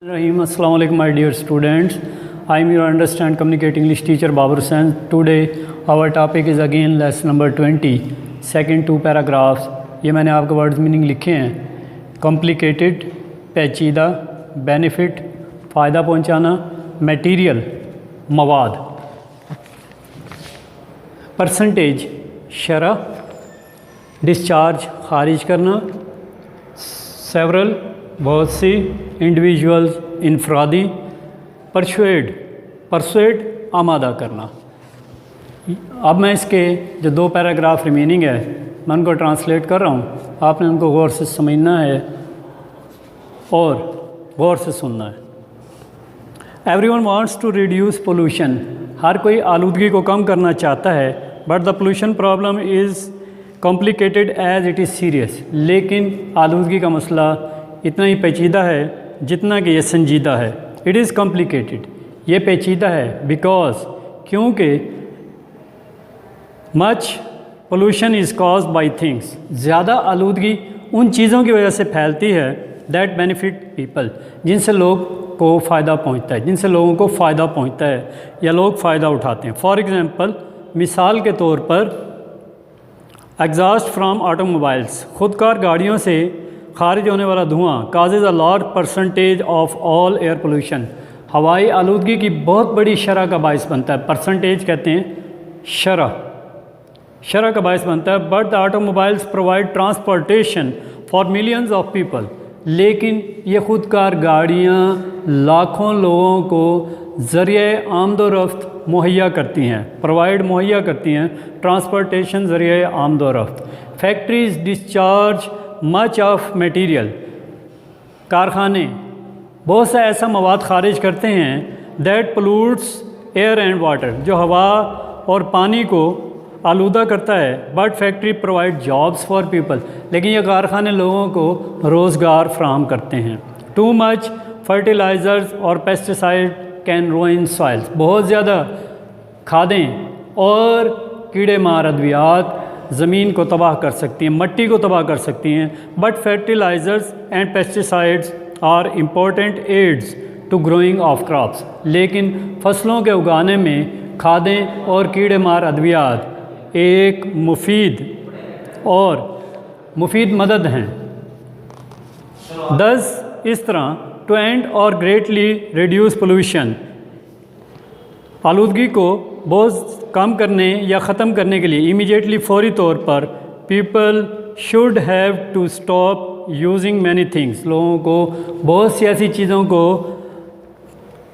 Rahim. Assalamu alaikum my dear students. I am your understand communicate English teacher Babar Hussain. Today our topic is again lesson number 20 second two paragraphs. ये मैंने आपको words meaning लिखे हैं. Complicated पेचीदा, benefit फ़ायदा पहुंचाना, material मवाद, percentage शरह, डिस्चार्ज खारिज करना, सेवरल बहुत सी, इंडिविजुअल्स इनफरादी, परसुएड आमादा करना. अब मैं इसके जो दो पैराग्राफ रिमेनिंग है मैं उनको ट्रांसलेट कर रहा हूँ. आपने उनको गौर से समझना है और गौर से सुनना है. Everyone wants to reduce pollution. हर कोई आलूदगी को कम करना चाहता है. But the pollution problem is complicated as it is serious. लेकिन आलूदगी का मसला इतना ही पेचीदा है जितना कि ये संजीदा है. इट इज़ कॉम्प्लिकेटेड, ये पेचीदा है बिकॉज क्योंकि much pollution is cause by things. ज़्यादा आलूदगी उन चीज़ों की वजह से फैलती है दैट बेनिफिट पीपल, जिनसे लोग को फ़ायदा पहुंचता है, जिनसे लोगों को फ़ायदा पहुंचता है या लोग फ़ायदा उठाते हैं. फॉर एग्ज़ाम्पल, मिसाल के तौर पर एग्जॉस्ट फ्राम ऑटोमोबाइल्स, खुदकार गाड़ियों से खारिज होने वाला धुआं causes a large percentage of all air pollution, हवाई आलूदगी की बहुत बड़ी शरह का बायस बनता है. परसेंटेज कहते हैं शरह का बायस बनता है. But the automobiles provide transportation for millions of people. लेकिन ये खुदकार गाड़ियाँ लाखों लोगों को ज़रिए आमदोरफ्त मुहैया करती हैं, प्रोवाइड मुहैया करती हैं. ट्रांसपोर्टेशन ज़रिए आमदोरफ्त. Factories discharge much of material, कारखाने बहुत सा ऐसा मवाद खारिज करते हैं that pollutes air and water, जो हवा और पानी को आलूदा करता है. But factory provide jobs for people, लेकिन ये कारखाने लोगों को रोज़गार फ्राहम करते हैं. टू मच फर्टिलाइज़र्स और पेस्टिसाइड कैन रुइन सॉइल्स, बहुत ज़्यादा खादें और कीड़े मार अद्वियात ज़मीन को तबाह कर सकती हैं, मट्टी को तबाह कर सकती हैं. But fertilisers and pesticides are important aids to growing of crops, लेकिन फसलों के उगाने में खादें और कीड़े मार अद्वियात एक मुफीद मदद हैं. दस इस तरह टू एंड और ग्रेटली रिड्यूस पोल्यूशन, आलूदगी को बहुत कम करने या ख़त्म करने के लिए इमीडिएटली फौरी तौर पर people should have to stop using many things, लोगों को बहुत सी ऐसी चीज़ों को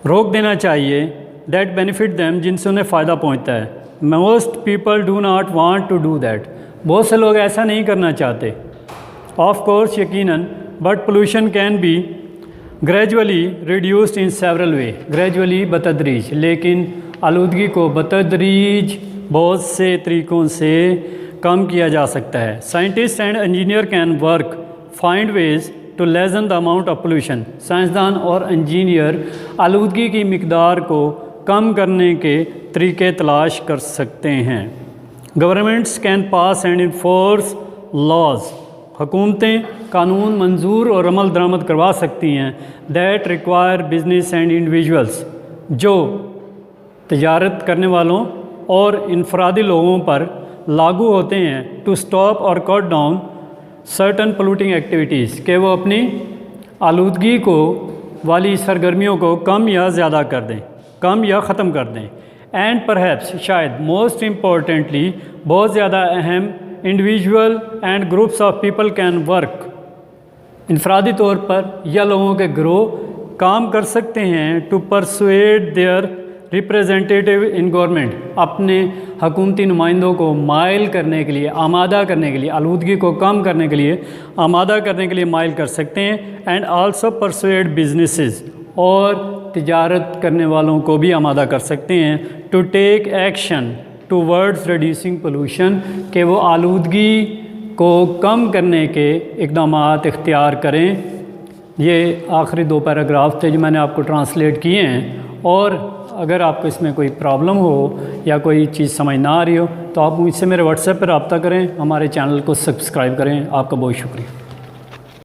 रोक देना चाहिए दैट बेनिफिट दैम, जिनसे उन्हें फ़ायदा पहुंचता है. Most people do not want to do that, बहुत से लोग ऐसा नहीं करना चाहते. ऑफ कोर्स यकीनन, but pollution can be gradually reduced in several way, gradually बतदरीज, लेकिन आलूदगी को बतदरीज बहुत से तरीक़ों से कम किया जा सकता है. Scientist and engineer can work find ways to lessen the amount of pollution, साइंसदान और इंजीनियर आलूदगी की मिकदार को कम करने के तरीक़े तलाश कर सकते हैं. Governments can pass and enforce laws, हुकूमतें कानून मंजूर और अमल दरामद करवा सकती हैं that require business and individuals, जो तिजारत करने वालों और इनफरादी लोगों पर लागू होते हैं. टू स्टॉप और cut down certain polluting activities, कि वो अपनी आलूदगी को वाली सरगर्मियों को कम या ज़्यादा कर दें, कम या ख़त्म कर दें. एंड परहैप्स शायद मोस्ट इम्पॉर्टेंटली बहुत ज़्यादा अहम, individual and groups of people can work, इनफरादी तौर पर या लोगों के ग्रोह काम कर सकते हैं to persuade their representative in government, अपने हकूमती नुमाइंदों को माइल करने के लिए, आमादा करने के लिए, आलूदगी को कम करने के लिए, आमादा करने के लिए माइल कर सकते हैं. एंड आल्सो परसुएड बिजनेसेस, और तिजारत करने वालों को भी आमादा कर सकते हैं to take action towards reducing pollution, कि वो आलूदगी को कम करने के इक़दामात इख्तियार करें. ये आखिरी दो पैराग्राफ थे जो मैंने आपको ट्रांसलेट किए हैं. और अगर आपको इसमें कोई प्रॉब्लम हो या कोई चीज़ समझ ना आ रही हो तो आप मुझसे मेरे व्हाट्सएप पर रब्ता करें, हमारे चैनल को सब्सक्राइब करें. आपका बहुत शुक्रिया.